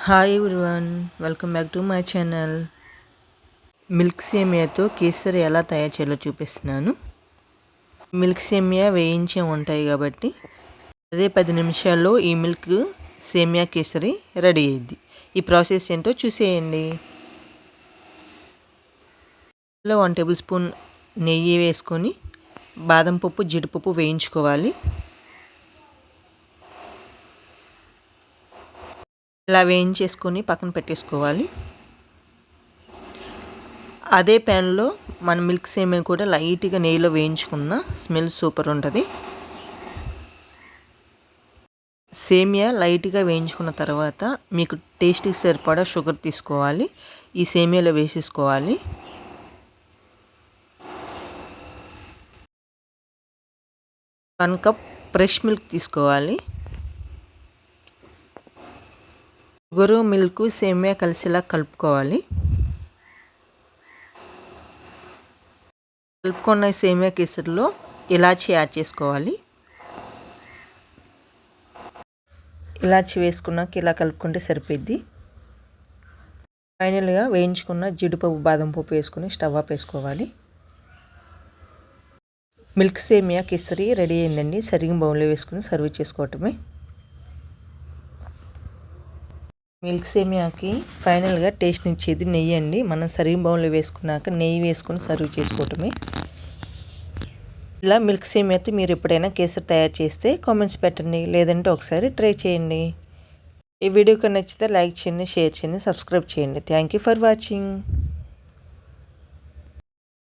Hi everyone, welcome back to my channel. Milk సేమియాతో కేసరి ఎలా తయారు చేయాలో చూపిస్తున్నాను. మిల్క్ సేమియా వేయించే ఉంటాయి కాబట్టి అదే 10 నిమిషాల్లో ఈ మిల్క్ సేమియా కేసరి రెడీ అయ్యిద్ది. ఈ ప్రాసెస్ ఏంటో చూసేయండి. 1 టేబుల్ స్పూన్ నెయ్యి వేసుకొని బాదం పప్పు, జీడిపప్పు వేయించుకోవాలి. ఇలా వేయించేసుకొని పక్కన పెట్టేసుకోవాలి. అదే ప్యాన్లో మన మిల్క్ సేమియా కూడా లైట్గా నెయ్యిలో వేయించుకున్న స్మెల్ సూపర్ ఉంటుంది. సేమియా లైట్గా వేయించుకున్న తర్వాత మీకు టేస్ట్కి సరిపడా షుగర్ తీసుకోవాలి. ఈ సేమియాలో వేసేసుకోవాలి. 1 కప్ ఫ్రెష్ మిల్క్ తీసుకోవాలి. షుగరు, మిల్క్, సేమియా కలిసేలా కలుపుకోవాలి. కలుపుకున్న సేమియా కేసరిలో ఇలాచీ యాడ్ చేసుకోవాలి. ఇలాచీ వేసుకున్నాక ఇలా కలుపుకుంటే సరిపోద్ది. ఫైనల్గా వేయించుకున్న జీడిపప్పు, బాదం పప్పు వేసుకొని స్టవ్ ఆఫ్ వేసుకోవాలి. మిల్క్ సేమియా కేసరి రెడీ అయిందండి. సరిగ్గా బౌల్లో వేసుకుని సర్వ్ చేసుకోవటమే. మిల్క్ సేమియాకి ఫైనల్గా టేస్ట్ని ఇచ్చేది నెయ్యి అండి. మనం సర్వింగ్ బౌల్లో వేసుకున్నాక నెయ్యి వేసుకొని సర్వ్ చేసుకోవటమే. ఇలా మిల్క్ సేమియాతో మీరు ఎప్పుడైనా కేసరి తయారు చేస్తే కామెంట్స్ పెట్టండి, లేదంటే ఒకసారి ట్రై చేయండి. ఈ వీడియో నచ్చితే లైక్ చేయండి, షేర్ చేయండి, సబ్స్క్రైబ్ చేయండి. Thank you for watching.